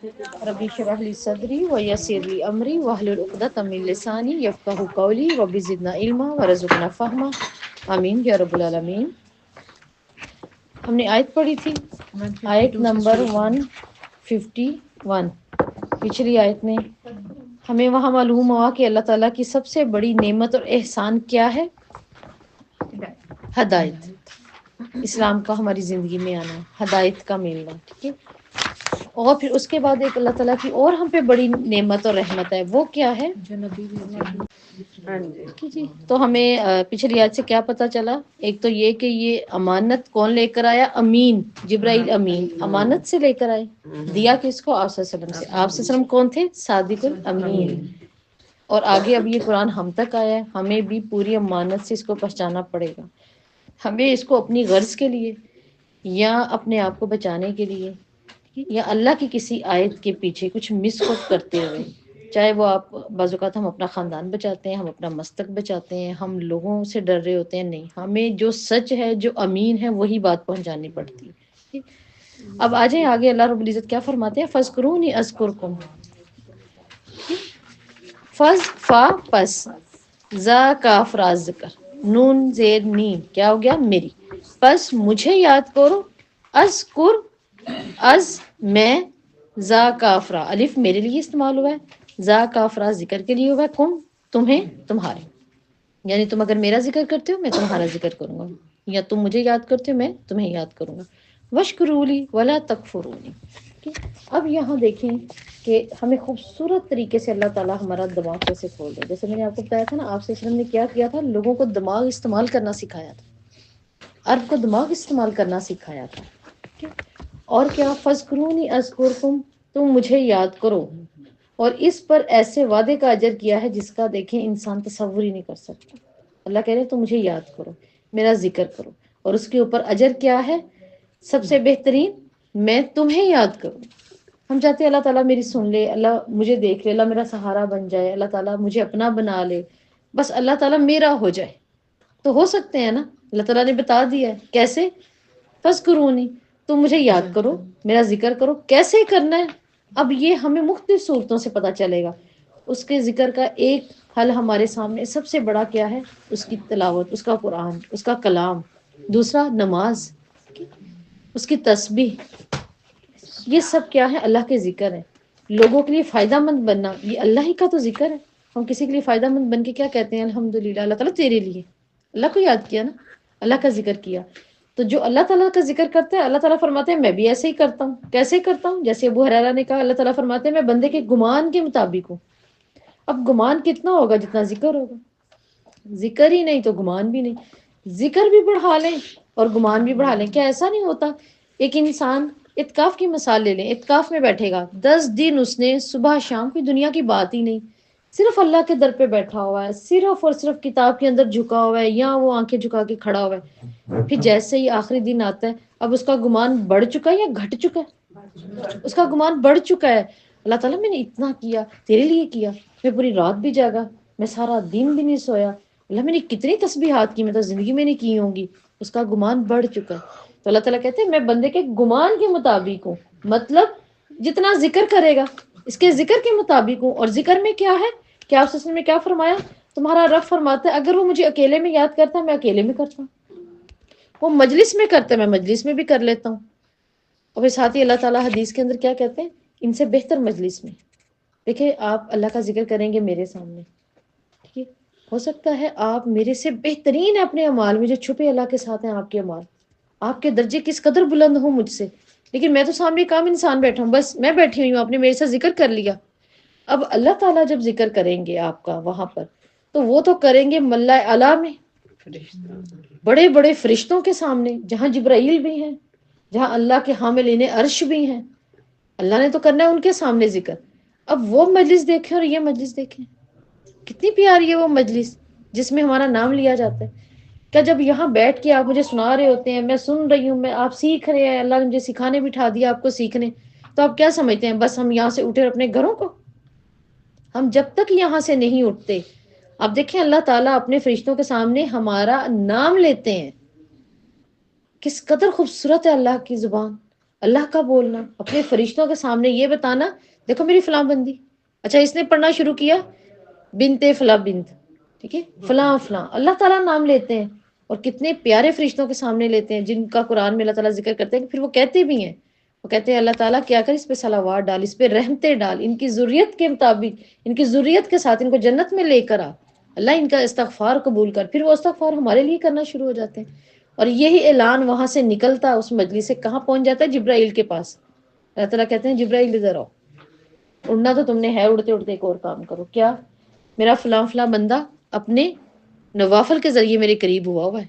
ربی اشرح لی صدری ویسر لی امری واحلل عقدۃ من لسانی یفقہوا قولی رب زدنا علما ورزقنا فہما آمین یا رب العالمین۔ ہم نے آیت پڑھی تھی، آیت نمبر 151 پچھلی آیت میں ہمیں وہاں معلوم ہوا کہ اللہ تعالیٰ کی سب سے بڑی نعمت اور احسان کیا ہے؟ ہدایت، اسلام کا ہماری زندگی میں آنا، ہدایت کا ملنا، ٹھیک ہے۔ اور پھر اس کے بعد ایک اللہ تعالیٰ کی اور ہم پہ بڑی نعمت اور رحمت ہے، وہ کیا ہے؟ ہاں جی، جی، تو ہمیں پچھلی آیت سے کیا پتا چلا؟ ایک تو یہ کہ یہ امانت کون لے کر آیا؟ امین، جبرائیل امین امانت سے لے کر آئے، دیا کس کو؟ آپ صلی اللہ علیہ وسلم سے۔ آپ صلی اللہ علیہ وسلم کون تھے؟ صادق الامین۔ اور آگے اب یہ قرآن ہم تک آیا ہے، ہمیں بھی پوری امانت سے اس کو پہچانا پڑے گا، ہمیں اس کو اپنی غرض کے لیے یا اپنے آپ کو بچانے کے لیے یا اللہ کی کسی آیت کے پیچھے کچھ مس کوٹ کرتے ہوئے، چاہے وہ آپ بعض اوقات ہم اپنا خاندان بچاتے ہیں، ہم اپنا مستق بچاتے ہیں، ہم لوگوں سے ڈر رہے ہوتے ہیں، نہیں، ہمیں جو سچ ہے، جو امین ہے، وہی بات پہنچانی پڑتی ہے۔ اب آ جائیں آگے، اللہ رب العزت کیا فرماتے ہیں؟ فَاذْكُرُونِی أَذْكُرْكُمْ، فز فا پس، زا کاف را ذکر، نون زیر نیم کیا ہو گیا؟ میری، پس مجھے یاد کرو، اذکر از میں، زا کافرا الف میرے لیے استعمال ہوا ہے، زا کافرا ذکر کے لیے ہوا ہے، کم تمہیں، تمہارے، یعنی تم اگر میرا ذکر کرتے ہو میں تمہارا ذکر کروں گا، یا تم مجھے یاد کرتے ہو میں تمہیں یاد کروں گا۔ وشکرولی ولا تکفرونی۔ اب یہاں دیکھیں کہ ہمیں خوبصورت طریقے سے اللہ تعالیٰ ہمارا دماغ کیسے کھول دے۔ جیسے میں نے آپ کو بتایا تھا نا، آپ صلی اللہ علیہ وسلم نے کیا کیا تھا؟ لوگوں کو دماغ استعمال کرنا سکھایا تھا، عرب کو دماغ استعمال کرنا سکھایا تھا، ٹھیک ہے؟ اور کیا؟ فذکرونی اذکرکم، تم مجھے یاد کرو، اور اس پر ایسے وعدے کا اجر کیا ہے جس کا دیکھیں انسان تصور ہی نہیں کر سکتا۔ اللہ کہہ رہے ہیں تم مجھے یاد کرو، میرا ذکر کرو، اور اس کے اوپر اجر کیا ہے؟ سب سے بہترین، میں تمہیں یاد کروں۔ ہم چاہتے ہیں اللہ تعالیٰ میری سن لے، اللہ مجھے دیکھ لے، اللہ میرا سہارا بن جائے، اللہ تعالیٰ مجھے اپنا بنا لے، بس اللہ تعالیٰ میرا ہو جائے تو ہو سکتے ہیں نا؟ اللہ تعالیٰ نے بتا دیا ہے کیسے، فذکرونی، تم مجھے یاد کرو، میرا ذکر کرو۔ کیسے کرنا ہے؟ اب یہ ہمیں مختلف صورتوں سے پتہ چلے گا۔ اس کے ذکر کا ایک حل ہمارے سامنے سب سے بڑا کیا ہے؟ اس کی تلاوت، اس کا قرآن، اس کا کلام۔ دوسرا نماز، اس کی تسبیح، یہ سب کیا ہے؟ اللہ کے ذکر ہے۔ لوگوں کے لیے فائدہ مند بننا، یہ اللہ ہی کا تو ذکر ہے۔ ہم کسی کے لیے فائدہ مند بن کے کیا کہتے ہیں؟ الحمدللہ، اللہ تعالیٰ تیرے لیے، اللہ کو یاد کیا نا، اللہ کا ذکر کیا۔ تو جو اللہ تعالیٰ کا ذکر کرتا ہے، اللہ تعالیٰ فرماتے ہیں میں بھی ایسے ہی کرتا ہوں۔ کیسے کرتا ہوں؟ جیسے ابو ہریرہ نے کہا، اللہ تعالیٰ فرماتے ہیں میں بندے کے گمان کے مطابق ہوں۔ اب گمان کتنا ہوگا؟ جتنا ذکر ہوگا۔ ذکر ہی نہیں تو گمان بھی نہیں، ذکر بھی بڑھا لیں اور گمان بھی بڑھا لیں۔ کیا ایسا نہیں ہوتا؟ ایک انسان اعتکاف کی مثال لے لیں، اعتکاف میں بیٹھے گا 10 دن، اس نے صبح شام کوئی دنیا کی بات ہی نہیں، صرف اللہ کے در پہ بیٹھا ہوا ہے، صرف اور صرف کتاب کے اندر جھکا ہوا ہے، یا وہ آنکھیں جھکا کے کھڑا ہوا ہے۔ پھر جیسے ہی آخری دن آتا ہے، اب اس کا گمان بڑھ چکا ہے یا گھٹ چکا ہے؟ اس کا گمان بڑھ چکا ہے۔ اللہ تعالیٰ میں نے اتنا کیا، تیرے لیے کیا، میں پوری رات بھی جاگا، میں سارا دن بھی نہیں سویا، اللہ میں نے کتنی تسبیحات کی، میں تو زندگی میں نہیں کی ہوں گی۔ اس کا گمان بڑھ چکا ہے۔ تو اللہ تعالیٰ کہتے ہیں میں بندے کے گمان کے مطابق ہوں، مطلب جتنا ذکر کرے گا اس کے ذکر کے مطابق ہوں۔ اور ذکر میں کیا ہے؟ کیا آپ نے کیا فرمایا؟ تمہارا رب فرماتا ہے اگر وہ مجھے اکیلے میں یاد کرتا ہے میں اکیلے میں کرتا ہوں، وہ مجلس میں کرتا ہے میں مجلس میں بھی کر لیتا ہوں۔ اور پھر ساتھ ہی اللہ تعالیٰ حدیث کے اندر کیا کہتے ہیں؟ ان سے بہتر مجلس میں، دیکھیں آپ اللہ کا ذکر کریں گے میرے سامنے، ٹھیک ہے؟ ہو سکتا ہے آپ میرے سے بہترین ہیں اپنے اعمال میں، جو چھپے اللہ کے ساتھ ہیں آپ کے اعمال، آپ کے درجے کس قدر بلند ہوں مجھ سے، لیکن میں تو سامنے ایک عام انسان بیٹھا ہوں، بس میں بیٹھی ہوئی ہوں، آپ نے میرے ساتھ ذکر کر لیا۔ اب اللہ تعالیٰ جب ذکر کریں گے آپ کا وہاں پر، تو وہ تو کریں گے ملائے اعلیٰ میں، بڑے بڑے فرشتوں کے سامنے، جہاں جبرائیل بھی ہیں، جہاں اللہ کے حاملین عرش بھی ہیں، اللہ نے تو کرنا ہے ان کے سامنے ذکر۔ اب وہ مجلس دیکھیں اور یہ مجلس دیکھیں، کتنی پیاری ہے وہ مجلس جس میں ہمارا نام لیا جاتا ہے۔ کیا جب یہاں بیٹھ کے آپ مجھے سنا رہے ہوتے ہیں، میں سن رہی ہوں، میں آپ سیکھ رہے ہیں، اللہ نے مجھے سکھانے بٹھا دیا آپ کو سیکھنے، تو آپ کیا سمجھتے ہیں بس ہم یہاں سے اٹھے اور اپنے گھروں کو؟ ہم جب تک یہاں سے نہیں اٹھتے، اب دیکھیں اللہ تعالیٰ اپنے فرشتوں کے سامنے ہمارا نام لیتے ہیں، کس قدر خوبصورت ہے اللہ کی زبان۔ اللہ کا بولنا، اپنے فرشتوں کے سامنے یہ بتانا دیکھو میری فلاں بندی، اچھا اس نے پڑھنا شروع کیا بنتے فلاں بنت، ٹھیک ہے، فلاں فلاں، اللہ تعالیٰ نام لیتے ہیں اور کتنے پیارے فرشتوں کے سامنے لیتے ہیں جن کا قرآن میں اللہ تعالیٰ ذکر کرتے ہیں کہ پھر وہ کہتے بھی ہیں، وہ کہتے ہیں اللہ تعالیٰ کیا کر اس پہ صلوات ڈال، اس پہ رحمتیں ڈال، ان کی ذریت کے مطابق، ان کی ذریت کے ساتھ ان کو جنت میں لے کر آ، اللہ ان کا استغفار قبول کر، پھر وہ استغفار ہمارے لیے کرنا شروع ہو جاتے ہیں۔ اور یہی اعلان وہاں سے نکلتا اس مجلس سے کہاں پہنچ جاتا ہے؟ جبرائیل کے پاس۔ اللہ تعالیٰ کہتے ہیں جبرائیل ادھر آؤ، اڑنا تو تم نے ہے، اڑتے اڑتے ایک اور کام کرو، کیا؟ میرا فلاں فلاں بندہ اپنے نوافل کے ذریعے میرے قریب ہوا ہے،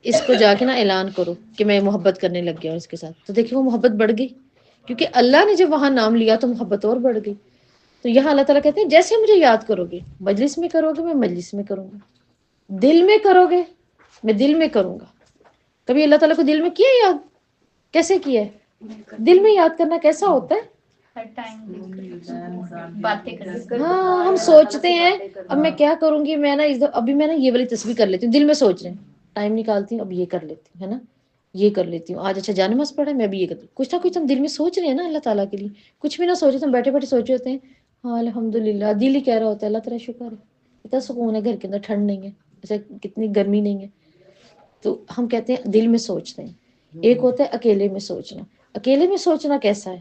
اس کو جا کے نا اعلان کرو کہ میں محبت کرنے لگ گیا ہوں اس کے ساتھ۔ تو دیکھیں وہ محبت بڑھ گئی، کیونکہ اللہ نے جب وہاں نام لیا تو محبت اور بڑھ گئی۔ تو یہاں اللہ تعالیٰ کہتے ہیں جیسے مجھے یاد کرو گے، مجلس میں کرو گے میں مجلس میں کروں گا، دل میں کرو گے میں دل میں کروں گا۔ کبھی اللہ تعالیٰ کو دل میں کیا یاد؟ کیسے کیا ہے؟ دل میں یاد کرنا کیسا ہوتا ہے؟ ہاں ہم سوچتے ہیں اب میں کیا کروں گی، میں نا ابھی میں نا یہ والی تسبیح کر لیتی ہوں، دل میں سوچ رہے ہیں، ٹائم نکالتی ہوں اب یہ کر لیتی ہوں، ہے نا، یہ کر لیتی ہوں آج، اچھا جانماز پڑھا ہے میں ابھی یہ کرتی ہوں، کچھ نہ کچھ ہم دل میں سوچ رہے ہیں نا اللہ تعالیٰ کے لیے، کچھ بھی نہ سوچے تو ہم بیٹھے بیٹھے سوچے ہوتے ہیں ہاں الحمدللہ، دل ہی کہہ رہا ہوتا ہے اللہ تعالیٰ شکر ہے، اتنا سکون ہے گھر کے اندر، ٹھنڈ نہیں ہے، ایسے کتنی گرمی نہیں ہے۔ تو ہم کہتے ہیں دل میں سوچتے ہیں، ایک ہوتا ہے اکیلے میں سوچنا۔ اکیلے میں سوچنا کیسا ہے؟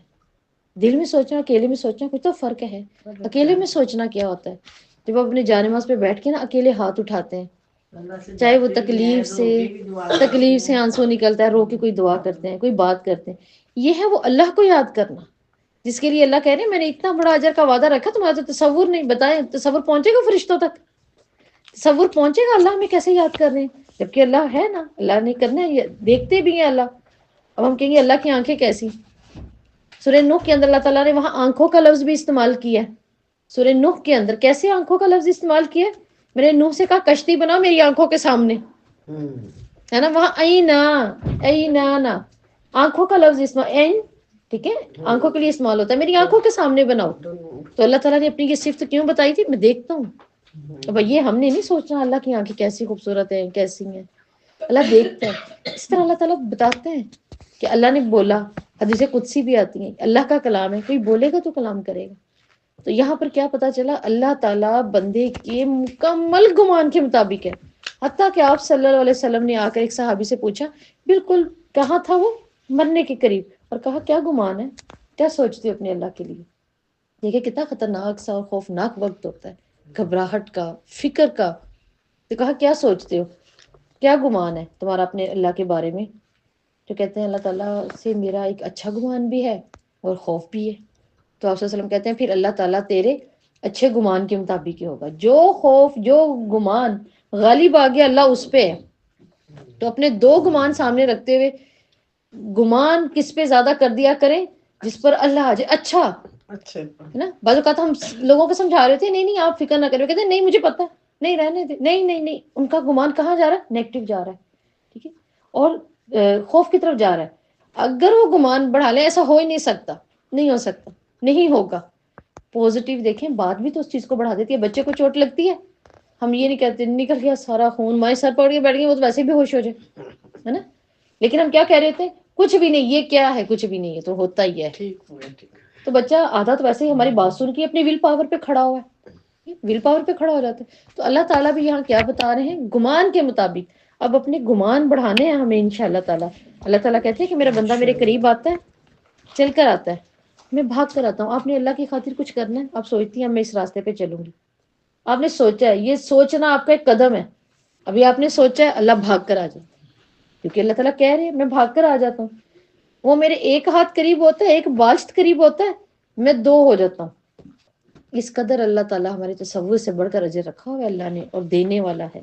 دل میں سوچنا اکیلے میں سوچنا کچھ تو فرق ہے۔ اکیلے میں سوچنا کیا ہوتا ہے؟ جب اپنے جانماز پہ بیٹھ کے نا اکیلے ہاتھ اٹھاتے ہیں، چاہے وہ تکلیف سے آنسو نکلتا ہے، رو کے کوئی دعا کرتے ہیں، کوئی بات کرتے ہیں، یہ ہے وہ اللہ کو یاد کرنا جس کے لیے اللہ کہہ رہے ہیں میں نے اتنا بڑا اجر کا وعدہ رکھا، تمہارا تو تصور نہیں، بتائیں تصور پہنچے گا فرشتوں تک؟ تصور پہنچے گا اللہ ہمیں کیسے یاد کر رہے ہیں؟ جبکہ اللہ ہے نا، اللہ نے کرنا ہے، یہ دیکھتے بھی ہیں اللہ۔ اب ہم کہیں گے اللہ کی آنکھیں کیسی؟ سورہ نوح کے اندر اللہ تعالیٰ نے وہاں آنکھوں کا لفظ بھی استعمال کیا ہے۔ سورہ نوح کے اندر کیسے آنکھوں کا لفظ استعمال کیا ہے؟ میں نے نوح سے کہا کشتی بناؤ میری آنکھوں کے سامنے، ہے نا، وہاں اینا نا آنکھوں کا لفظ استعمال، این، ٹھیک ہے، آنکھوں کے لیے استعمال ہوتا ہے، میری آنکھوں کے سامنے بناؤ۔ تو اللہ تعالیٰ نے اپنی یہ صفت کیوں بتائی تھی؟ میں دیکھتا ہوں۔ اب یہ ہم نے نہیں سوچنا اللہ کی آنکھیں کیسی خوبصورت ہیں، کیسی ہیں، اللہ دیکھتا ہے۔ اس طرح اللہ تعالیٰ بتاتے ہیں کہ اللہ نے بولا، حدیث قدسی بھی آتی ہیں، اللہ کا کلام ہے، کوئی بولے گا تو کلام کرے گا۔ تو یہاں پر کیا پتا چلا؟ اللہ تعالیٰ بندے کے مکمل گمان کے مطابق ہے، حتیٰ کہ آپ صلی اللہ علیہ وسلم نے آ کر ایک صحابی سے پوچھا، بالکل کہاں تھا وہ مرنے کے قریب، اور کہا کیا گمان ہے، کیا سوچتے ہو اپنے اللہ کے لیے؟ دیکھیں کتنا خطرناک سا اور خوفناک وقت ہوتا ہے، گھبراہٹ کا، فکر کا۔ تو کہا کیا سوچتے ہو، کیا گمان ہے تمہارا اپنے اللہ کے بارے میں؟ تو کہتے ہیں اللہ تعالیٰ سے میرا ایک اچھا گمان بھی ہے اور خوف بھی ہے۔ تو آپ صلی اللہ علیہ وسلم کہتے ہیں پھر اللہ تعالیٰ تیرے اچھے گمان کے مطابق ہی ہوگا، جو خوف جو گمان غالب آ گیا اللہ اس پہ ہے۔ تو اپنے دو گمان سامنے رکھتے ہوئے گمان کس پہ زیادہ کر دیا کریں؟ جس پر اللہ آ جائے، اچھا ہے نا۔ بعض اوقات ہم لوگوں کو سمجھا رہے تھے نہیں نہیں آپ فکر نہ کریں، کہتے ہیں نہیں مجھے پتا، نہیں رہنے دے، نہیں نہیں نہیں، ان کا گمان کہاں جا رہا ہے؟ نیگیٹو جا رہا ہے، ٹھیک ہے، اور خوف کی طرف جا رہا ہے۔ اگر وہ گمان بڑھا لیں، ایسا ہو ہی نہیں سکتا، نہیں ہو سکتا، نہیں ہوگا۔ پوزیٹیو دیکھیں، بات بھی تو اس چیز کو بڑھا دیتی ہے۔ بچے کو چوٹ لگتی ہے، ہم یہ نہیں کہتے نکل گیا سارا خون، مائیں سر پکڑ کے بیٹھ گئے، وہ تو ویسے بھی ہوش ہو جائے، ہے نا، لیکن ہم کیا کہہ رہے تھے؟ کچھ بھی نہیں، یہ کیا ہے، کچھ بھی نہیں ہے، تو ہوتا ہی ہے۔ تو بچہ آدھا تو ویسے ہی ہماری بات سن کے اپنی ول پاور پہ کھڑا ہوا ہے، ول پاور پہ کھڑا ہو جاتا ہے۔ تو اللہ تعالیٰ بھی یہاں کیا بتا رہے ہیں؟ گمان کے مطابق۔ اب اپنے گمان بڑھانے ہیں ہمیں انشاءاللہ تعالیٰ۔ اللہ تعالیٰ کہتے ہیں کہ میرا بندہ میرے قریب آتا ہے، چل کر آتا ہے، میں بھاگ کر آتا ہوں۔ آپ نے اللہ کی خاطر کچھ کرنا ہے، آپ سوچتی ہیں میں اس راستے پہ چلوں گی، آپ نے سوچا ہے، یہ سوچنا آپ کا ایک قدم ہے، ابھی آپ نے سوچا ہے، اللہ بھاگ کر آ جائے، کیونکہ اللہ تعالیٰ کہہ رہے ہیں میں بھاگ کر آ جاتا ہوں۔ وہ میرے ایک ہاتھ قریب ہوتا ہے، ایک بالشت قریب ہوتا ہے، میں دو ہو جاتا ہوں۔ اس قدر اللہ تعالیٰ ہمارے تصور سے بڑھ کر اجر رکھا ہوا ہے اللہ نے، اور دینے والا ہے۔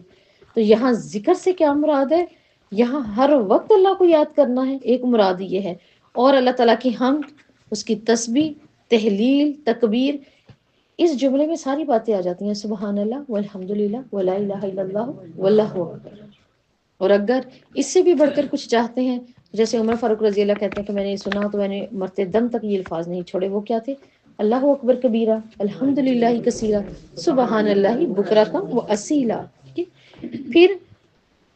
تو یہاں ذکر سے کیا مراد ہے؟ یہاں ہر وقت اللہ کو یاد کرنا ہے، ایک مراد یہ ہے، اور اللہ تعالیٰ کی حمد، اس کی تسبیح، تحلیل، تکبیر، اس جملے میں ساری باتیں آ جاتی ہیں، سبحان اللہ والحمدللہ ولا الہ الا اللہ واللہ اکبر۔ اور اگر اس سے بھی بڑھ کر کچھ چاہتے ہیں، جیسے عمر فاروق رضی اللہ کہتے ہیں کہ میں نے سنا تو میں نے مرتے دم تک یہ الفاظ نہیں چھوڑے، وہ کیا تھے؟ اللہ اکبر کبیرہ، الحمدللہ کثیرہ، سبحان اللہ بکرۃ و اصیلا۔ پھر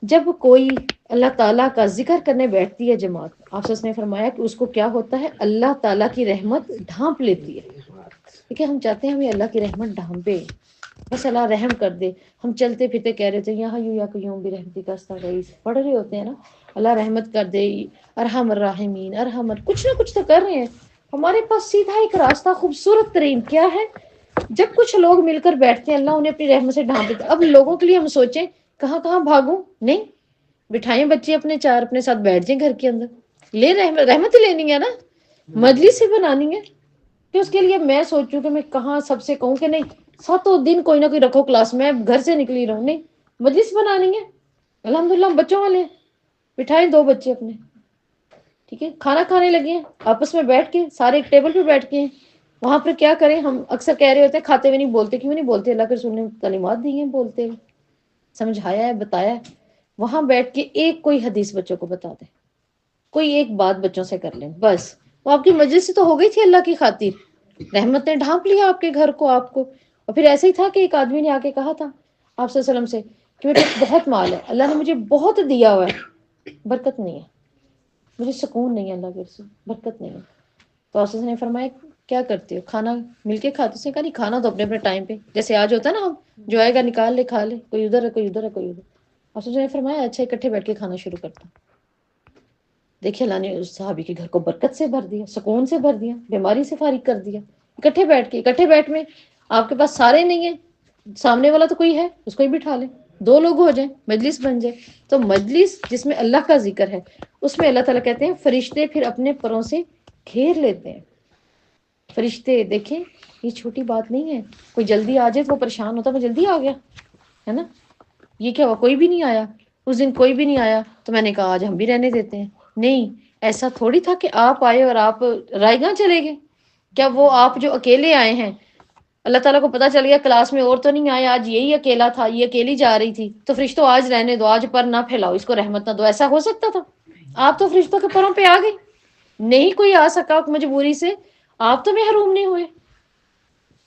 جب کوئی اللہ تعالیٰ کا ذکر کرنے بیٹھتی ہے جماعت، آپ نے فرمایا کہ اس کو کیا ہوتا ہے، اللہ تعالیٰ کی رحمت ڈھانپ لیتی ہے. ٹھیک ہے، ہم چاہتے ہیں ہمیں اللہ کی رحمت ڈھانپے، بس اللہ رحم کر دے. ہم چلتے پھرتے کہہ رہے تھے یہاں یوں یا قیوم بھی رحمتی کا استغیث پڑھ رہے ہوتے ہیں نا، اللہ رحمت کر دے، ارحم الراحمین ارحم کچھ نہ کچھ تو کر رہے ہیں. ہمارے پاس سیدھا ایک راستہ خوبصورت ترین کیا ہے، جب کچھ لوگ مل کر بیٹھتے ہیں اللہ انہیں اپنی رحمت سے ڈھانپ دیتا. اب لوگوں کے لیے ہم سوچیں کہاں کہاں بھاگوں، نہیں، بٹھائیں بچے اپنے چار اپنے ساتھ بیٹھ جائیں گھر کے اندر، لے رحمت ہی لینی ہے نا، مجلس ہی بنانی ہے. کہ اس کے لیے میں سوچوں کہ میں کہاں سب سے کہوں کہ نہیں ساتوں دن کوئی نہ کوئی رکھو کلاس میں گھر سے نکلی رہوں، نہیں، مجلس بنانی ہے. الحمدللہ ہم بچوں والے ہیں، بٹھائیں دو بچے اپنے، ٹھیک ہے، کھانا کھانے لگے ہیں آپس میں بیٹھ کے، سارے ایک ٹیبل پہ بیٹھ کے ہیں. وہاں پر کیا کریں، ہم اکثر کہہ رہے ہوتے ہیں کھاتے ہوئے نہیں بولتے، کیوں نہیں بولتے، اللہ کے رسول نے تعلیمات دی ہیں بولتے ہوئے، سمجھایا ہے، بتایا ہے. وہاں بیٹھ کے ایک کوئی حدیث بچوں کو بتا دیں، کوئی ایک بات بچوں سے کر لیں، بس وہ آپ کی مجلس سے تو ہو گئی تھی اللہ کی خاطر، رحمت نے ڈھانپ لیا آپ کے گھر کو، آپ کو. اور پھر ایسے ہی تھا کہ ایک آدمی نے آ کے کہا تھا آپ صلی اللہ علیہ وسلم سے کہ میرے پاس بہت مال ہے، اللہ نے مجھے بہت دیا ہوا ہے، برکت نہیں ہے، مجھے سکون نہیں ہے، اللہ کے رسول برکت نہیں ہے. تو آپ نے فرمایا کیا کرتے ہو، کھانا مل کے کھاتے، اس نے کہا نہیں، کھانا تو اپنے اپنے ٹائم پہ، جیسے آج ہوتا ہے نا، ہم جو آئے گا نکال لے کھا لے، کوئی ادھر ہے کوئی ادھر ہے کوئی ادھر. آپ نے فرمایا اچھا اکٹھے بیٹھ کے کھانا شروع کرتا. دیکھیے اللہ نے اس صحابی کے گھر کو برکت سے بھر دیا، سکون سے بھر دیا، بیماری سے فارغ کر دیا. اکٹھے بیٹھ کے، اکٹھے بیٹھ میں آپ کے پاس سارے نہیں ہیں، سامنے والا تو کوئی ہے اس کو ہی بٹھا لیں، دو لوگ ہو جائیں، مجلس بن جائے. تو مجلس جس میں اللہ کا ذکر ہے، اس میں اللہ تعالیٰ کہتے ہیں فرشتے پھر اپنے پروں سے گھیر لیتے ہیں. فرشتے دیکھیں یہ چھوٹی بات نہیں ہے، کوئی جلدی آ جائے تو وہ پریشان ہوتا ہے، وہ جلدی آ گیا ہے نا، یہ کیا ہوا کوئی بھی نہیں آیا، اس دن کوئی بھی نہیں آیا تو میں نے کہا آج ہم بھی رہنے دیتے ہیں. نہیں، ایسا تھوڑی تھا کہ آپ آئے اور آپ رائے گاہ چلے گئے. کیا وہ آپ جو اکیلے آئے ہیں، اللہ تعالیٰ کو پتا چل گیا کلاس میں اور تو نہیں آیا، آج یہی اکیلا تھا، یہ اکیلی جا رہی تھی، تو فرشتوں آج رہنے دو، آج پر نہ پھیلاؤ، اس کو رحمت نہ دو، ایسا ہو سکتا تھا؟ آپ تو فرشتوں کے پروں پہ آ گئی، نہیں کوئی آ سکا مجبوری سے، آپ تو محروم نہیں ہوئے.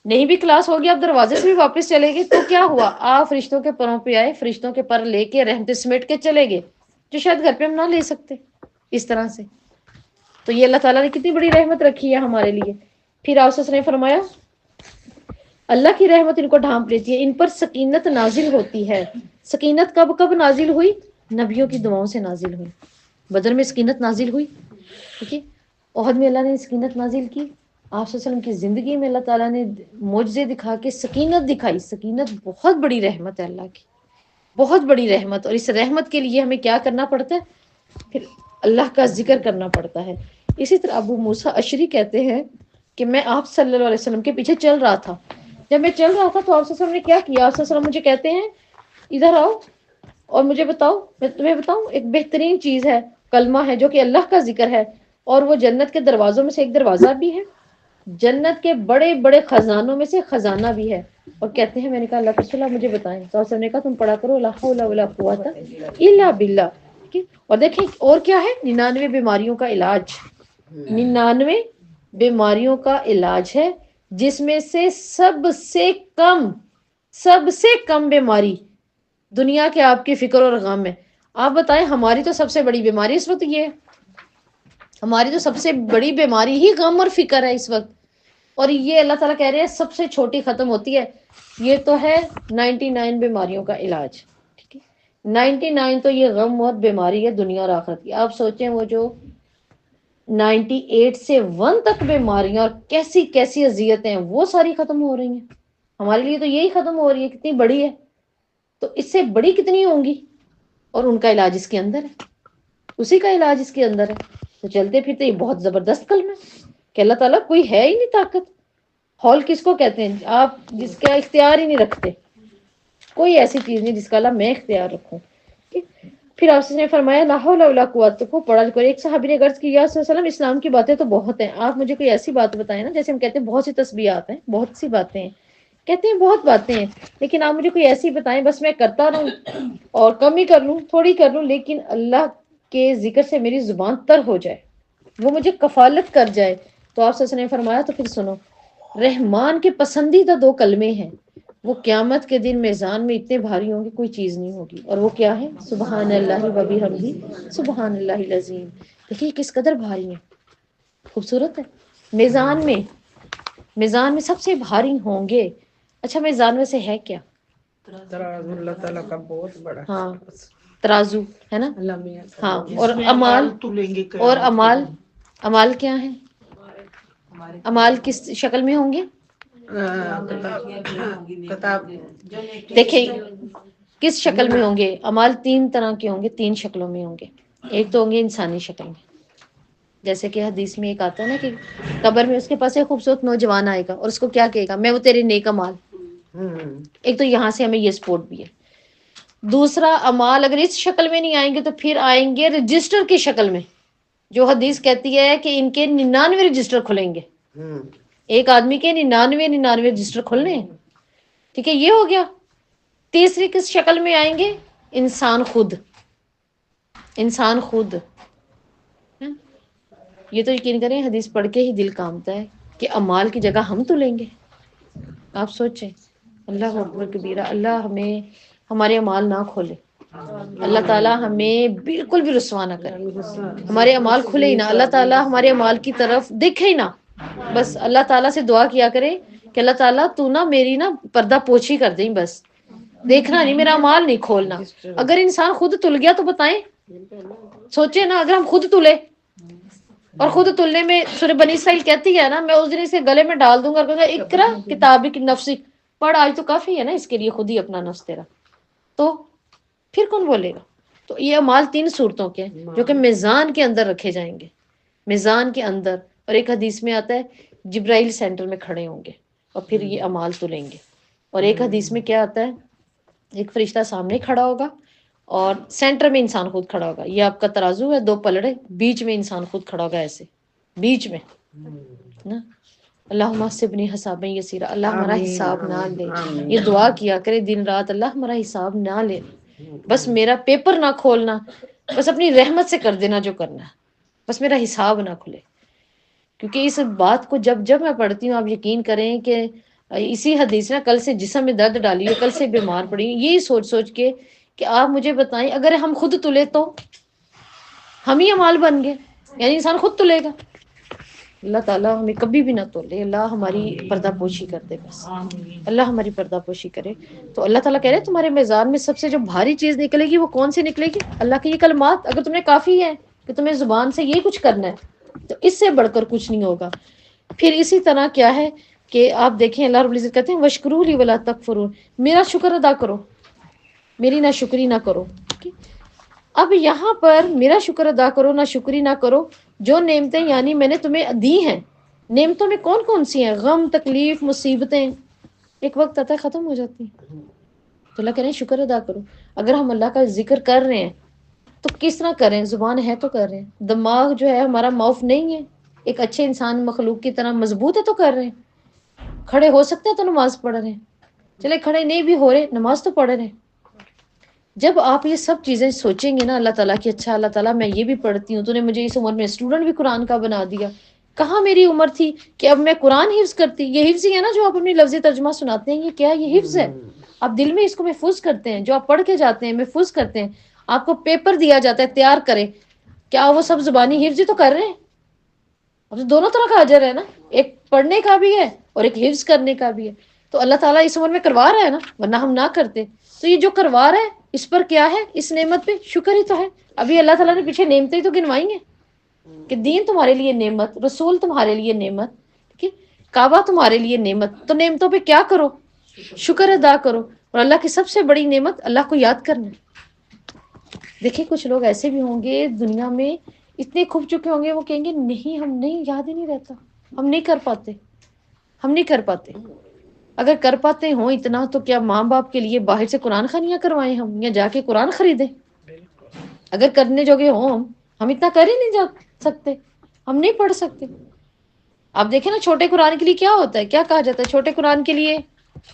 نہیں بھی کلاس ہوگی آپ دروازے سے بھی واپس چلے گئے تو کیا ہوا، آپ فرشتوں کے پروں پہ آئے، فرشتوں کے پر لے کے رحمت سمیٹ کے چلے گئے، جو شاید گھر پہ ہم نہ لے سکتے اس طرح سے. تو یہ اللہ تعالیٰ نے کتنی بڑی رحمت رکھی ہے ہمارے لیے. پھر آپ نے فرمایا اللہ کی رحمت ان کو ڈھانپ لیتی ہے، ان پر سکینت نازل ہوتی ہے. سکینت کب کب نازل ہوئی، نبیوں کی دعاؤں سے نازل ہوئی. بدر میں سکینت نازل ہوئی، ٹھیک ہے، احد میں اللہ نے سکینت نازل کی. آپ صلی اللہ علیہ وسلم کی زندگی میں اللہ تعالیٰ نے معجزے دکھا کے سکینت دکھائی. سکینت بہت بڑی رحمت ہے اللہ کی، بہت بڑی رحمت. اور اس رحمت کے لیے ہمیں کیا کرنا پڑتا ہے، پھر اللہ کا ذکر کرنا پڑتا ہے. اسی طرح ابو موسیٰ اشعری کہتے ہیں کہ میں آپ صلی اللہ علیہ وسلم کے پیچھے چل رہا تھا، جب میں چل رہا تھا تو آپ صلی اللہ علیہ وسلم نے کیا کیا، آپ صلی اللہ علیہ وسلم مجھے کہتے ہیں ادھر آؤ اور مجھے بتاؤ، میں تمہیں بتاؤں ایک بہترین چیز ہے، کلمہ ہے جو کہ اللہ کا ذکر ہے، اور وہ جنت کے دروازوں میں سے ایک دروازہ بھی ہے، جنت کے بڑے بڑے خزانوں میں سے خزانہ بھی ہے. اور کہتے ہیں میں نے کہا اللہ کے رسول اللہ مجھے بتائیں، تو آپ نے کہا تم پڑھا کرو لا حول ولا قوت الا باللہ. اور دیکھیں اور کیا ہے، 99 بیماریوں کا علاج، 99 بیماریوں کا علاج ہے، جس میں سے سب سے کم بیماری دنیا کے آپ کی فکر اور غم ہے. آپ بتائیں ہماری تو سب سے بڑی بیماری اس وقت یہ ہے، ہماری تو سب سے بڑی بیماری ہی غم اور فکر ہے اس وقت. اور یہ اللہ تعالیٰ کہہ رہے ہیں سب سے چھوٹی ختم ہوتی ہے. یہ تو ہے 99 بیماریوں کا علاج، ٹھیک ہے، 99 تو یہ غم اور بیماری ہے دنیا اور آخرت کی. آپ سوچیں وہ جو 98 سے 1 تک بیماریاں اور کیسی کیسی اذیتیں ہیں وہ ساری ختم ہو رہی ہیں، ہمارے لیے تو یہی ختم ہو رہی ہے، کتنی بڑی ہے، تو اس سے بڑی کتنی ہوں گی. اور ان کا علاج اس کے اندر ہے، اسی کا علاج اس کے اندر ہے. تو چلتے پھرتے یہ بہت زبردست کلمہ ہے کہ اللہ تعالیٰ کوئی ہے ہی نہیں طاقت. ہال کس کو کہتے ہیں، آپ جس کا اختیار ہی نہیں رکھتے، کوئی ایسی چیز نہیں جس کا اللہ میں اختیار رکھوں. پھر آپ نے فرمایا لا حول ولا قوت کو پڑھا کرو. ایک صحابی نے عرض کی یا رسول اللہ، اسلام کی باتیں تو بہت ہیں، آپ مجھے کوئی ایسی بات بتائیں نا، جیسے ہم کہتے ہیں بہت سی تسبیحات ہیں، بہت سی باتیں ہیں، کہتے ہیں بہت باتیں ہیں، لیکن آپ مجھے کوئی ایسی بتائیں بس میں کرتا رہوں اور کم ہی کر لوں، تھوڑی کر لوں، لیکن اللہ کے ذکر سے میری زبان تر ہو جائے، وہ مجھے کفالت کر جائے. تو آپ نے فرمایا تو پھر سنو، رحمان کے پسندیدہ 2 کلمے ہیں، وہ قیامت کے دن میزان میں اتنے بھاری ہوں گے کوئی چیز نہیں ہوگی. اور وہ کیا ہے؟ سبحان اللہ و بحمدہ سبحان اللہ العظیم. دیکھیے کس قدر بھاری ہیں. خوبصورت ہے. میزان میں سب سے بھاری ہوں گے. اچھا میزان میں سے ہے کیا؟ ترازو اللہ تعالیٰ کا بہت بڑا. ہاں ترازو ہے نا. اللہ میاں ہاں صاحب اور امال اور امال کیا ہے؟ امال کس شکل میں ہوں گے؟ کتاب دیکھیں کس شکل میں ہوں گے؟ امال تین طرح کے ہوں گے، تین شکلوں میں ہوں گے. ایک تو ہوں گے انسانی شکل میں، جیسے کہ حدیث میں ایک آتا ہے نا کہ قبر میں اس کے پاس ایک خوبصورت نوجوان آئے گا اور اس کو کیا کہے گا؟ میں وہ تیرے نیک امال. ایک تو یہاں سے ہمیں یہ سپورٹ بھی ہے. دوسرا امال اگر اس شکل میں نہیں آئیں گے تو پھر آئیں گے رجسٹر کی شکل میں، جو حدیث کہتی ہے کہ ان کے 99 رجسٹر کھلیں گے. ایک آدمی کے 99 رجسٹر کھلنے ہیں. ٹھیک ہے، یہ ہو گیا. تیسری کس شکل میں آئیں گے؟ انسان خود. انسان خود. یہ تو یقین کریں حدیث پڑھ کے ہی دل کامتا ہے کہ امال کی جگہ ہم تو لیں گے. آپ سوچیں. اللہ اکبر کبیرہ. اللہ ہمیں ہمارے اعمال نہ کھولے. اللہ تعالیٰ ہمیں بالکل بھی رسوا نہ کرے. ہمارے اعمال کھلے ہی نہ. اللہ تعالیٰ ہمارے اعمال کی طرف دیکھے ہی نہ. بس اللہ تعالیٰ سے دعا کیا کرے کہ اللہ تعالیٰ تو نا میری نا پردہ پوچھی کر دیں. بس دیکھنا نہیں، میرا اعمال نہیں کھولنا. اگر انسان خود تل گیا تو بتائیں. سوچے نا اگر ہم خود تلے، اور خود تلنے میں سورہ بنی اسرائیل کہتی ہے نا میں اس دن اسے گلے میں ڈال دوں گا اور کہوں گا اقرا کتابک نفسک، پڑھ آج تو کافی ہے نا اس کے لیے خود ہی اپنا نفس تیرا. تو پھر کون بولے گا؟ تو یہ اعمال تین صورتوں کے ہیں جو کہ میزان کے اندر رکھے جائیں گے. میزان کے اندر. اور ایک حدیث میں آتا ہے جبرائیل سینٹر میں کھڑے ہوں گے اور پھر یہ اعمال تلیں گے. اور ایک حدیث میں کیا آتا ہے؟ ایک فرشتہ سامنے کھڑا ہوگا اور سینٹر میں انسان خود کھڑا ہوگا. یہ آپ کا ترازو ہے، دو پلڑے، بیچ میں انسان خود کھڑا ہوگا ایسے بیچ میں نا. اللہم حسبنی حسابا یسیرا. اللہ ہمارا حساب نہ لے. یہ دعا کیا کرے دن رات، اللہ ہمارا حساب نہ لے. بس میرا پیپر نہ کھولنا، بس اپنی رحمت سے کر دینا جو کرنا ہے، بس میرا حساب نہ کھلے. کیونکہ اس بات کو جب جب میں پڑھتی ہوں آپ یقین کریں کہ اسی حدیث نا کل سے جسم میں درد ڈالی ہے، کل سے بیمار پڑی ہوں یہی سوچ سوچ کے کہ آپ مجھے بتائیں اگر ہم خود تلے تو ہم ہی امال بن گئے، یعنی انسان خود تلے گا. اللہ تعالیٰ ہمیں کبھی بھی نہ تولے. اللہ ہماری پردہ پوشی کر دے. بس اللہ ہماری پردہ پوشی کرے. تو اللہ تعالیٰ کہہ رہے تمہارے میزان میں سب سے جو بھاری چیز نکلے گی وہ کون سی نکلے گی؟ اللہ کی یہ کلمات. اگر تمہیں کافی ہے کہ تمہیں زبان سے یہ کچھ کرنا ہے تو اس سے بڑھ کر کچھ نہیں ہوگا. پھر اسی طرح کیا ہے کہ آپ دیکھیں اللہ رب العزت کہتے ہیں وَاشْكُرُوا لِي وَلَا تَكْفُرُونَ، میرا شکر ادا کرو، میری نہ شکری نہ کرو. اب یہاں پر میرا شکر ادا کرو نہ شکری نہ کرو. جو نعمتیں یعنی میں نے تمہیں دی ہیں، نعمتوں میں کون کون سی ہیں؟ غم، تکلیف، مصیبتیں ایک وقت آتا ہے ختم ہو جاتی ہیں. تو اللہ کہہ رہے ہیں شکر ادا کرو. اگر ہم اللہ کا ذکر کر رہے ہیں تو کس طرح کریں؟ زبان ہے تو کر رہے ہیں. دماغ جو ہے ہمارا معاف نہیں ہے، ایک اچھے انسان مخلوق کی طرح مضبوط ہے تو کر رہے ہیں. کھڑے ہو سکتے ہیں تو نماز پڑھ رہے ہیں. چلے کھڑے نہیں بھی ہو رہے نماز تو پڑھ رہے ہیں. جب آپ یہ سب چیزیں سوچیں گے نا اللہ تعالیٰ کی اچھا اللہ تعالیٰ میں یہ بھی پڑھتی ہوں، تو نے مجھے اس عمر میں اسٹوڈنٹ بھی قرآن کا بنا دیا. کہاں میری عمر تھی کہ اب میں قرآن حفظ کرتی. یہ حفظ ہی ہے نا جو آپ اپنی لفظ ترجمہ سناتے ہیں. یہ کیا؟ یہ حفظ ہے. آپ دل میں اس کو محفوظ کرتے ہیں، جو آپ پڑھ کے جاتے ہیں محفوظ کرتے ہیں. آپ کو پیپر دیا جاتا ہے تیار کریں، کیا وہ سب زبانی حفظ ہی تو کر رہے ہیں؟ اب تو دونوں طرح کا اجر ہے نا، ایک پڑھنے کا بھی ہے اور ایک حفظ کرنے کا بھی ہے. تو اللہ تعالیٰ اس عمر میں کروا رہا ہے نا، ورنہ ہم نہ کرتے. تو یہ جو کروا رہا ہے اس پر کیا ہے؟ اس نعمت پہ شکر ہی تو ہے. ابھی اللہ تعالیٰ نے پیچھے نعمتیں ہی تو گنوائی ہیں کہ دین تمہارے لیے نعمت، رسول تمہارے لیے نعمت، ٹھیک ہے، کعبہ تمہارے لیے نعمت. تو نعمتوں پہ کیا کرو؟ شکر ادا کرو. اور اللہ کی سب سے بڑی نعمت اللہ کو یاد کرنا. دیکھیں کچھ لوگ ایسے بھی ہوں گے دنیا میں اتنے کھپ چکے ہوں گے، وہ کہیں گے نہیں ہم نہیں، یاد ہی نہیں رہتا، ہم نہیں کر پاتے، ہم نہیں کر پاتے. اگر کر پاتے ہوں اتنا تو کیا ماں باپ کے لیے باہر سے قرآن خوانیاں کروائیں ہم، یا جا کے قرآن خریدیں؟ اگر کرنے جوگے ہوں ہم اتنا کر ہی نہیں جا سکتے، ہم نہیں پڑھ سکتے. آپ دیکھیں نا چھوٹے قرآن کے لیے کیا ہوتا ہے، کیا کہا جاتا ہے چھوٹے قرآن کے لیے؟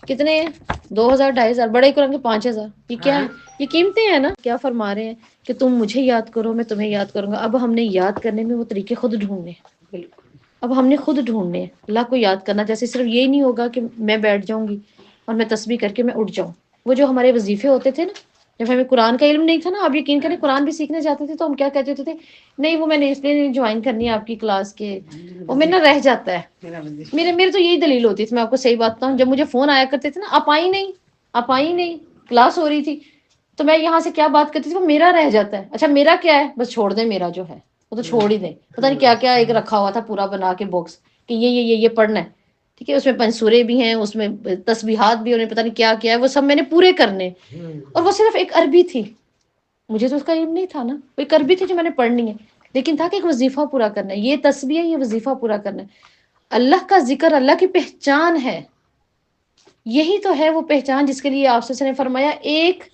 کتنے؟ 2000 2500. بڑے قرآن کے 5000. یہ کیا ہے؟ یہ قیمتیں ہیں نا. کیا فرما رہے ہیں کہ تم مجھے یاد کرو میں تمہیں یاد کروں گا. اب ہم نے یاد کرنے میں وہ طریقے خود ڈھونڈنے ہیں. اب ہم نے خود ڈھونڈنے ہیں اللہ کو یاد کرنا. جیسے صرف یہی نہیں ہوگا کہ میں بیٹھ جاؤں گی اور میں تسبیح کر کے میں اٹھ جاؤں. وہ جو ہمارے وظیفے ہوتے تھے نا، جب ہمیں قرآن کا علم نہیں تھا نا، آپ یقین کریں قرآن بھی سیکھنے جاتے تھے تو ہم کیا کہتے ہوتے تھے، نہیں وہ میں نے اس لیے نہیں جوائن کرنی ہے آپ کی کلاس کے، وہ میرے نہ رہ جاتا ہے. میرا وظیفہ میرے تو یہی دلیل ہوتی تھی. میں آپ کو صحیح بات بتاؤں، جب مجھے فون آیا کرتے تھے نا، آپ آئی نہیں، کلاس ہو رہی تھی، تو میں یہاں سے کیا بات کرتی تھی، وہ میرا رہ جاتا ہے. اچھا میرا کیا ہے، بس چھوڑ دیں، میرا جو ہے وہ تو چھوڑ ہی دیں. پتہ نہیں کیا کیا ایک رکھا ہوا تھا پورا بنا کے باکس کہ یہ پڑھنا ہے. ٹھیک ہے، اس میں 5 سورے بھی ہیں، اس میں تسبیحات بھی، انہیں پتہ نہیں کیا کیا ہے، وہ سب میں نے پورے کرنے. اور وہ صرف ایک عربی تھی، مجھے تو اس کا علم نہیں تھا نا، وہ ایک عربی تھی جو میں نے پڑھنی ہے، لیکن تھا کہ ایک وظیفہ پورا کرنا ہے، یہ تسبیح ہے، یہ وظیفہ پورا کرنا ہے. اللہ کا ذکر اللہ کی پہچان ہے. یہی تو ہے وہ پہچان جس کے لیے آپ سے نے فرمایا ایک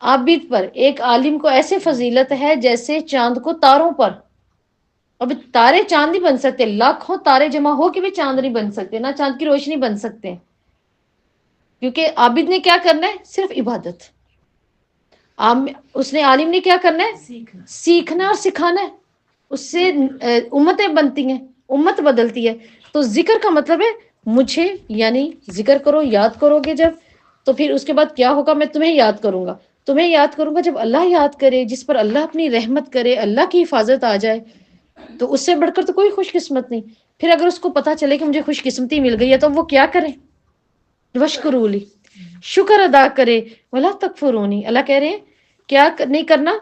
عابد پر، ایک عالم کو ایسے فضیلت ہے جیسے چاند کو تاروں پر. اب تارے چاند نہیں بن سکتے، لاکھوں تارے جمع ہو کے بھی چاند نہیں بن سکتے، نہ چاند کی روشنی بن سکتے، کیونکہ عابد نے کیا کرنا ہے، صرف عبادت. اس نے عالم نے کیا کرنا ہے، سیکھنا اور سکھانا ہے. اس سے امتیں بنتی ہیں، امت بدلتی ہے. تو ذکر کا مطلب ہے مجھے، یعنی ذکر کرو، یاد کرو گے جب، تو پھر اس کے بعد کیا ہوگا، میں تمہیں یاد کروں گا. تمہیں یاد کروں گا جب اللہ یاد کرے، جس پر اللہ اپنی رحمت کرے، اللہ کی حفاظت آ جائے، تو اس سے بڑھ کر تو کوئی خوش قسمت نہیں. پھر اگر اس کو پتا چلے کہ مجھے خوش قسمتی مل گئی ہے تو وہ کیا کرے، وشکرولی، شکر ادا کرے، ولا تکفرونی. اللہ کہہ رہے ہیں کیا نہیں کرنا،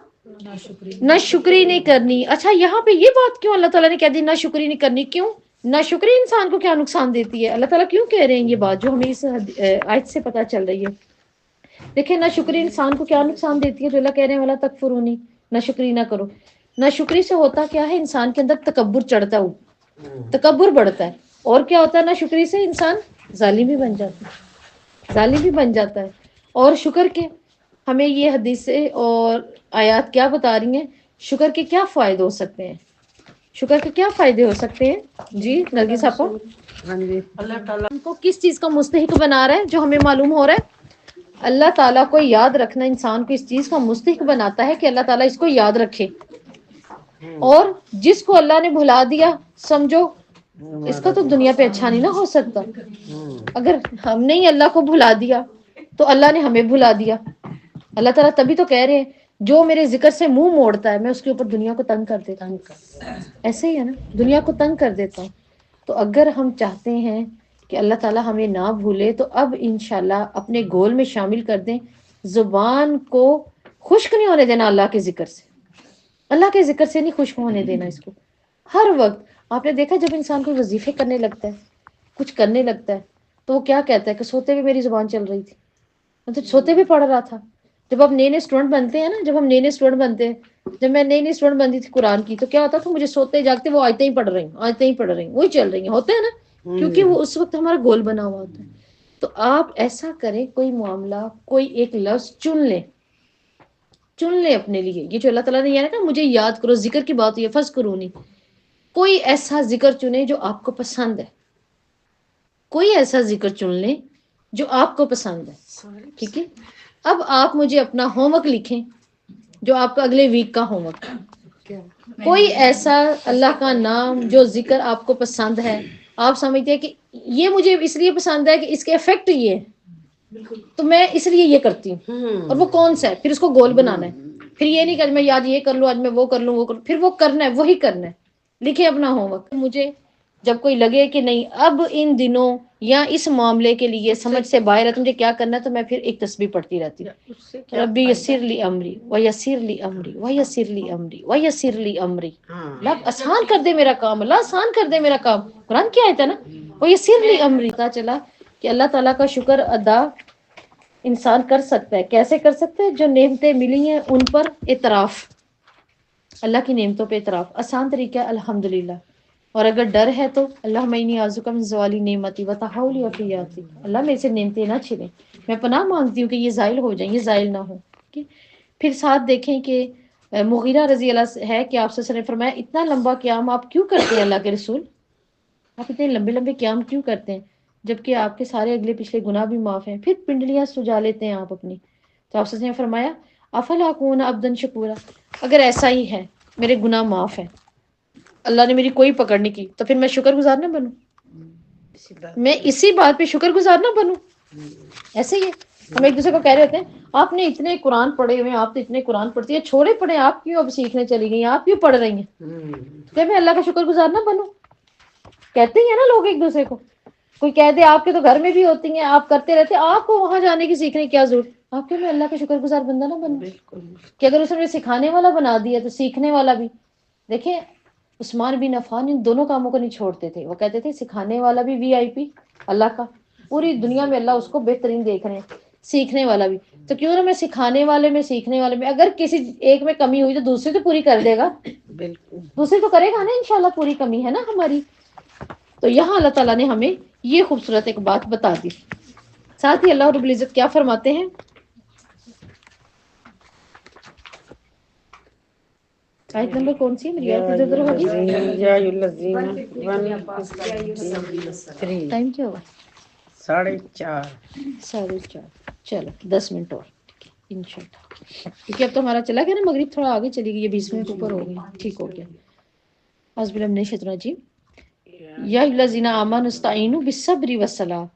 نہ شکری نہیں کرنی. اچھا یہاں پہ یہ بات کیوں اللہ تعالیٰ نے کہہ دی نہ شکری نہیں کرنی، کیوں؟ نہ شکری انسان کو کیا نقصان دیتی ہے، اللہ تعالیٰ کیوں کہہ رہے ہیں یہ بات جو ہمیں اس آیت سے پتہ چل رہی ہے. دیکھیں نہ شکری انسان کو کیا نقصان دیتی ہے، جو اللہ کہہ رہے ہیں ولا تکفرونی، نہ شکری نہ کرو. نہ شکری سے ہوتا کیا ہے، انسان کے اندر تکبر چڑھتا ہے، تکبر بڑھتا ہے. اور کیا ہوتا ہے، نہ شکری سے انسان ظالم بھی بن جاتا ہے، ظالم بھی بن جاتا ہے. اور شکر کے ہمیں یہ حدیثیں اور آیات کیا بتا رہی ہیں، شکر کے کیا فائدے ہو سکتے ہیں، شکر کے کیا فائدے ہو سکتے ہیں. جی نرگس آپا، ہاں جی، اللہ تعالیٰ ہم کو کس چیز کا مستحق بنا رہا ہے، جو ہمیں معلوم ہو رہا ہے اللہ تعالیٰ کو یاد رکھنا انسان کو اس چیز کا مستحق بناتا ہے کہ اللہ تعالیٰ اس کو یاد رکھے. اور جس کو اللہ نے بھلا دیا، سمجھو اس کا تو دنیا پہ اچھا نہیں نہ ہو سکتا. اگر ہم نے ہی اللہ کو بھلا دیا تو اللہ نے ہمیں بھلا دیا. اللہ تعالیٰ تبھی تو کہہ رہے ہیں جو میرے ذکر سے منہ موڑتا ہے میں اس کے اوپر دنیا کو تنگ کر دیتا ہوں. ایسے ہی ہے نا، دنیا کو تنگ کر دیتا ہوں. تو اگر ہم چاہتے ہیں کہ اللہ تعالیٰ ہمیں نہ بھولے تو اب انشاءاللہ اپنے گول میں شامل کر دیں زبان کو خشک نہیں ہونے دینا اللہ کے ذکر سے. اللہ کے ذکر سے نہیں خشک ہونے دینا اس کو. ہر وقت آپ نے دیکھا جب انسان کوئی وظیفے کرنے لگتا ہے، کچھ کرنے لگتا ہے، تو وہ کیا کہتا ہے کہ سوتے ہوئے میری زبان چل رہی تھی، مطلب سوتے بھی پڑھ رہا تھا. جب آپ نئے اسٹوڈنٹ بنتے ہیں نا، جب ہم نئے اسٹوڈنٹ بنتے ہیں، جب میں نئی اسٹوڈنٹ بنتی تھی قرآن کی، تو کیا ہوتا تھا، مجھے سوتے جاگتے وہ آیتیں ہی پڑھ رہی ہوں، آیتیں ہی پڑھ رہی ہوں، وہی چل رہی ہیں، ہوتے ہیں نا، کیونکہ وہ اس وقت ہمارا گول بنا ہوا ہوتا ہے. تو آپ ایسا کریں، کوئی معاملہ، کوئی ایک لفظ چن لیں اپنے لیے. یہ جو اللہ تعالیٰ نے یہ نا مجھے یاد کرو، ذکر کی بات ہوئی ہے، فذکرونی، کوئی ایسا ذکر چنیں جو آپ کو پسند ہے، کوئی ایسا ذکر چن لیں جو آپ کو پسند ہے. ٹھیک ہے، اب آپ مجھے اپنا ہوم ورک لکھیں جو آپ کا اگلے ویک کا ہوم ورک. کوئی ایسا اللہ کا نام جو ذکر آپ کو پسند ہے، آپ سمجھتے ہیں کہ یہ مجھے اس لیے پسند ہے کہ اس کے افیکٹ یہ ہے، تو میں اس لیے یہ کرتی ہوں. اور وہ کون سا ہے، پھر اس کو گول بنانا ہے. پھر یہ نہیں کہ میں یاد یہ کر لوں، آج میں وہ کر لوں، پھر وہ کرنا ہے، وہی کرنا ہے. لکھیں اپنا ہوم ورک. مجھے جب کوئی لگے کہ نہیں اب ان دنوں یا اس معاملے کے لیے سمجھ سے باہر ہے، مجھے کیا کرنا ہے، تو میں پھر ایک تسبیح پڑھتی رہتی ہوں، ربی یسر لی امری ویسر لی امری ویسر لی امری ویسر لی امری. اللہ آسان کر دے میرا کام، اللہ آسان کر دے میرا کام. قرآن کی آیت ہے نا، ویسر لی امری. پتہ چلا کہ اللہ تعالیٰ کا شکر ادا انسان کر سکتا ہے. کیسے کر سکتا ہے؟ جو نعمتیں ملی ہیں ان پر اعتراف، اللہ کی نعمتوں پہ اعتراف. آسان طریقہ ہے الحمدللہ. اور اگر ڈر ہے تو اللہم انی اعوذ من زوال نعمتی وتحول عافیتی، اللہ میرے سے نعمتیں نہ چھنیں، میں پناہ مانگتی ہوں کہ یہ زائل ہو جائیں، یہ زائل نہ ہو. پھر ساتھ دیکھیں کہ مغیرہ رضی اللہ سے ہے کہ آپ سے نے فرمایا اتنا لمبا قیام آپ کیوں کرتے ہیں اللہ کے رسول، آپ اتنے لمبے لمبے قیام کیوں کرتے ہیں جبکہ آپ کے سارے اگلے پچھلے گناہ بھی معاف ہیں. پھر پنڈلیاں سجا لیتے ہیں آپ اپنی. تو آپ نے فرمایا افلا اکون عبدا شکورا، اگر ایسا ہی ہے میرے گناہ معاف ہیں، اللہ نے میری کوئی پکڑ نہیں کی، تو پھر میں شکر گزار نہ بنوں، میں اسی بات پہ شکر گزار نہ بنوں. ایسے ہی ہے، ہم ایک دوسرے کو کہہ رہے ہوتے ہیں آپ نے اتنے قرآن پڑھے ہوئے ہیں، آپ تو اتنے قرآن پڑھتی ہیں، چھوڑے پڑھے، آپ کیوں اب سیکھنے چلی گئی ہیں، آپ کیوں پڑھ رہی ہیں؟ کہ میں اللہ کا شکر گزار نہ بنوں؟ کہتے ہی ہیں نا لوگ ایک دوسرے کو، کوئی کہہ دے آپ کے تو گھر میں بھی ہوتی ہیں، آپ کرتے رہتے، آپ کو وہاں جانے کی سیکھنے کی کیا ضرورت؟ آپ کے میں اللہ کا شکر گزار بندہ نہ بنوں؟ کہ اگر اس نے سکھانے والا بنا دیا تو سیکھنے والا بھی۔ دیکھیں عثمان بن عفان ان دونوں کاموں کو نہیں چھوڑتے تھے، وہ کہتے تھے سکھانے والا بھی وی آئی پی اللہ کا، پوری دنیا میں اللہ اس کو بہترین دیکھ رہے ہیں، سیکھنے والا بھی، تو کیوں نہ میں سکھانے والے میں سیکھنے والے میں، اگر کسی ایک میں کمی ہوئی تو دوسری تو پوری کر دے گا، بالکل دوسری تو کرے گا نا انشاءاللہ، پوری کمی ہے نا ہماری۔ تو یہاں اللہ تعالیٰ نے ہمیں یہ خوبصورت ایک بات بتا دی۔ ساتھ ہی اللہ رب العزت کیا فرماتے ہیں، آیت نمبر کون سی ہے؟ میری آیت ادھر ادھر ہوگی، یا الذین 1 ٹائم کیا ہوا؟ 4:30 4:30، چلو 10 منٹ اور انشاءاللہ، کیونکہ اب تو ہمارا چلا گیا نا، مغرب تھوڑا آگے چلی گئی، یہ 20 منٹ اوپر ہو گئی، ٹھیک ہو گیا۔ اعوذ باللہ من الشیطان الرجیم، یا الذین آمنوا استعینوا بالصبر والصلاۃ،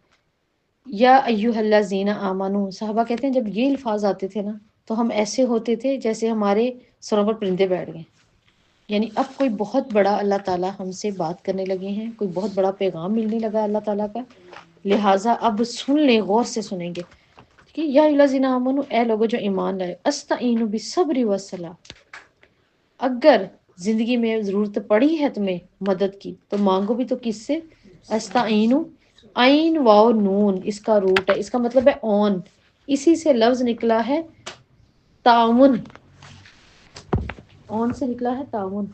یا ایھا الذین آمنوا، صحابہ کہتے ہیں جب یہ الفاظ آتے تھے نا تو ہم ایسے ہوتے تھے جیسے ہمارے سروں پر پرندے بیٹھ گئے، یعنی اب کوئی بہت بڑا اللہ تعالیٰ ہم سے بات کرنے لگے ہیں، کوئی بہت بڑا پیغام ملنے لگا اللہ تعالیٰ کا، لہٰذا اب سن لیں، غور سے سنیں گے کہ یا الذین آمنوا، اے لوگوں جو ایمان لائے، استعینوا بالصبر والصلاۃ، اگر زندگی میں ضرورت پڑی ہے تمہیں مدد کی تو مانگو بھی تو کس سے؟ استعینوا، عین واو نون اس کا روٹ ہے، اس کا مطلب ہے اون، اسی سے لفظ نکلا ہے تعاون، اون سے نکلا ہے تعاون،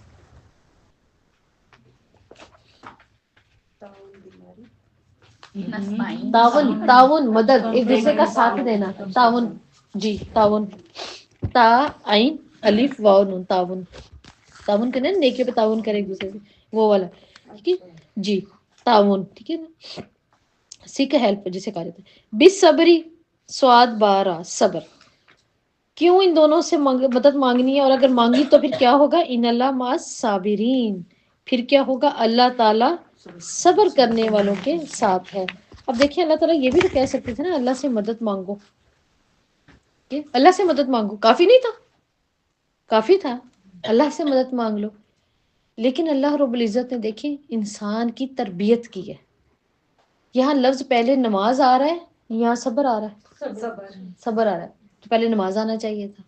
تعاون، تعاون مدد، ایک دوسرے کا ساتھ دینا، تعاون، جی تعاون، تا عین الف واو نون، تعاون، تعاون کرنا نا، نیکی پہ تعاون کرے ایک دوسرے سے، وہ والا، ٹھیک ہے جی، تعاون، ٹھیک ہے نا، سیک ہیلپ جسے کہا جاتا ہے، بالصبری، سواد بارہ، صبر، کیوں ان دونوں سے مدد مانگنی ہے، اور اگر مانگی تو پھر کیا ہوگا؟ ان اللہ مع الصابرین، پھر کیا ہوگا؟ اللہ تعالیٰ صبر کرنے والوں کے ساتھ ہے۔ اب دیکھیں اللہ تعالیٰ یہ بھی تو کہہ سکتے تھے نا اللہ سے مدد مانگو، کہ اللہ سے مدد مانگو، کافی نہیں تھا؟ کافی تھا اللہ سے مدد مانگ لو، لیکن اللہ رب العزت نے دیکھیں انسان کی تربیت کی ہے، یہاں لفظ پہلے نماز آ رہا ہے، یہاں صبر آ رہا ہے، صبر آ رہا ہے، تو پہلے نماز آنا چاہیے تھا،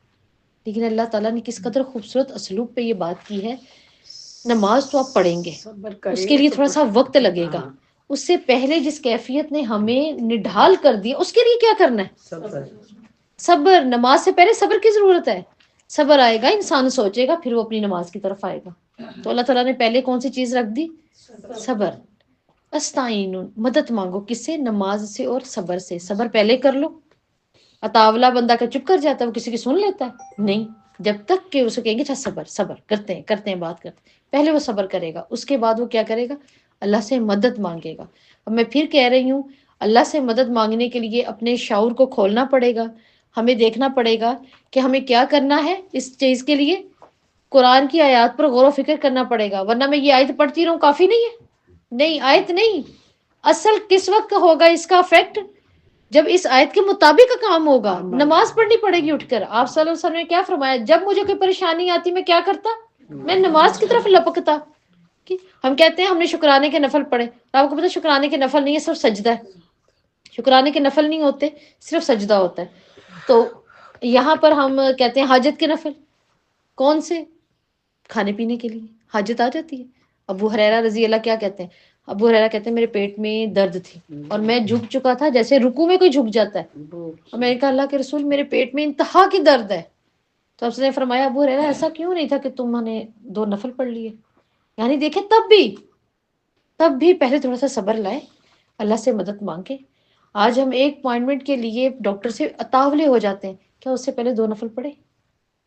لیکن اللہ تعالیٰ نے کس قدر خوبصورت اسلوب پہ یہ بات کی ہے، نماز تو آپ پڑھیں گے، اس کے لیے تھوڑا سا وقت لگے گا، اس سے پہلے جس کیفیت نے ہمیں نڈھال کر دیا اس کے لیے کیا کرنا ہے؟ صبر، نماز سے پہلے صبر کی ضرورت ہے، صبر آئے گا انسان سوچے گا پھر وہ اپنی نماز کی طرف آئے گا، تو اللہ تعالیٰ نے پہلے کون سی چیز رکھ دی؟ صبر، استعین، مدد مانگو کس سے؟ نماز سے اور صبر سے، صبر پہلے کر لو، اطاولہ بندہ کا چپ کر جاتا ہے، وہ کسی کی سن لیتا ہے؟ نہیں، جب تک کہ اسے کہیں گے اچھا صبر، صبر کرتے ہیں بات کرتے ہیں، پہلے وہ صبر کرے گا، اس کے بعد وہ کیا کرے گا؟ اللہ سے مدد مانگے گا۔ اب میں پھر کہہ رہی ہوں اللہ سے مدد مانگنے کے لیے اپنے شعور کو کھولنا پڑے گا، ہمیں دیکھنا پڑے گا کہ ہمیں کیا کرنا ہے، اس چیز کے لیے قرآن کی آیات پر غور و فکر کرنا پڑے گا، ورنہ میں یہ آیت پڑھتی رہوں کافی نہیں ہے، نہیں آیت نہیں، اصل کس وقت ہوگا اس کا افیکٹ؟ جب اس آیت کے مطابق کام ہوگا، نماز پڑھنی پڑے گی اٹھ کر، آپ صلی اللہ علیہ وسلم نے کیا فرمایا؟ جب مجھے کوئی پریشانی آتی میں کیا کرتا؟ میں نماز کی طرف لپکتا۔ کہ ہم کہتے ہیں ہم نے شکرانے کے نفل پڑھے، آپ کو پتہ شکرانے کے نفل نہیں ہے، صرف سجدہ ہے، شکرانے کے نفل نہیں ہوتے، صرف سجدہ ہوتا ہے، تو یہاں پر ہم کہتے ہیں حاجت کے نفل، کون سے؟ کھانے پینے کے لیے حاجت آ جاتی ہے، ابو ہریرہ رضی اللہ کیا کہتے ہیں؟ ابو ہریرہ کہتے ہیں میرے پیٹ میں درد تھی اور میں جھک چکا تھا جیسے رکوع میں کوئی جھک جاتا ہے، اور میں نے کہا اللہ کے رسول میرے پیٹ میں انتہا کی درد ہے، تو آپ نے فرمایا ابو ہریرہ ایسا کیوں نہیں تھا کہ تم نے 2 نفل پڑھ لیے؟ یعنی دیکھیں تب بھی پہلے تھوڑا سا صبر لائے، اللہ سے مدد مانگے۔ آج ہم ایک اپوائنٹمنٹ کے لیے ڈاکٹر سے اتاولے ہو جاتے ہیں، کیا اس سے پہلے 2 نفل پڑھے؟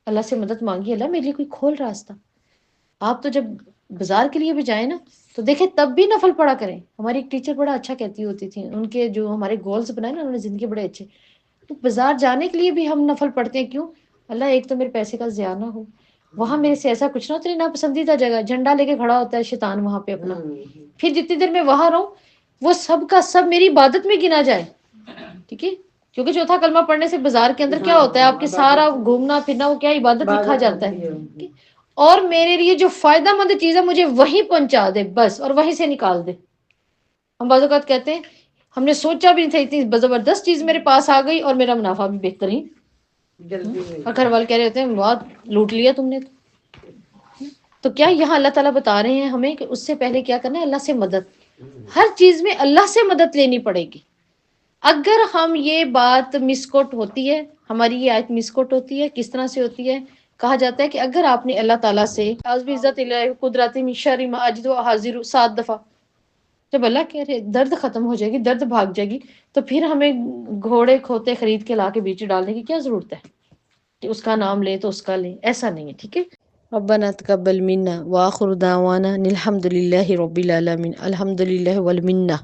اللہ سے مدد مانگی، اللہ میرے لیے کوئی کھول راستہ۔ آپ تو جب بازار کے لیے بھی جائیں نا تو دیکھیں تب بھی نفل پڑھا کریں، ہماری ایک ٹیچر بڑا اچھا کہتی ہوتی تھی، ان کے جو ہمارے گولز بنائے نا انہوں نے زندگی بڑے اچھے، تو بازار جانے کے لیے بھی ہم نفل پڑھتے ہیں، کیوں؟ اللہ ایک تو میرے پیسے کا ضیاع نہ ہو، وہاں میرے سے ایسا کچھ نہ ہو، تیری ناپسندیدہ جگہ جھنڈا لے کے کھڑا ہوتا ہے شیطان وہاں پہ اپنا، پھر جتنی دیر میں وہاں رہوں وہ سب کا سب میری عبادت میں گنا جائے، ٹھیک ہے، کیونکہ چوتھا کلمہ پڑھنے سے بازار کے اندر کیا ہوتا ہے، آپ کے سارا گھومنا پھرنا وہ کیا عبادت لکھا جاتا ہے، ٹھیک ہے؟ اور میرے لیے جو فائدہ مند چیز ہے مجھے وہیں پہنچا دے بس، اور وہیں سے نکال دے۔ ہم بعض اوقات کہتے ہیں ہم نے سوچا بھی نہیں تھا، اتنی زبردست چیز میرے پاس آ گئی اور میرا منافع بھی بہترین، اور گھر والے کہہ رہے ہوتے ہیں بہت لوٹ لیا تم نے۔ تو کیا یہاں اللہ تعالیٰ بتا رہے ہیں ہمیں کہ اس سے پہلے کیا کرنا ہے، اللہ سے مدد، ہر چیز میں اللہ سے مدد لینی پڑے گی۔ اگر ہم یہ بات مسکوٹ ہوتی ہے، ہماری یہ آیت مسکوٹ ہوتی ہے، کس طرح سے ہوتی ہے؟ کہا جاتا ہے کہ اگر آپ نے اللہ تعالیٰ سے اعوذ بعزت الہ قدرت من شر ما اجد و حاضر 7 دفعہ، جب اللہ کہہ رہے درد ختم ہو جائے گی، درد بھاگ جائے گی، تو پھر ہمیں گھوڑے کھوتے خرید کے لا کے بیچ ڈالنے کی کیا ضرورت ہے کہ اس کا نام لیں تو اس کا لیں؟ ایسا نہیں ہے، ٹھیک ہے۔ ربنا تقبل منا وآخر دعوانا الحمد للہ رب العالمین، الحمد للہ والمنہ۔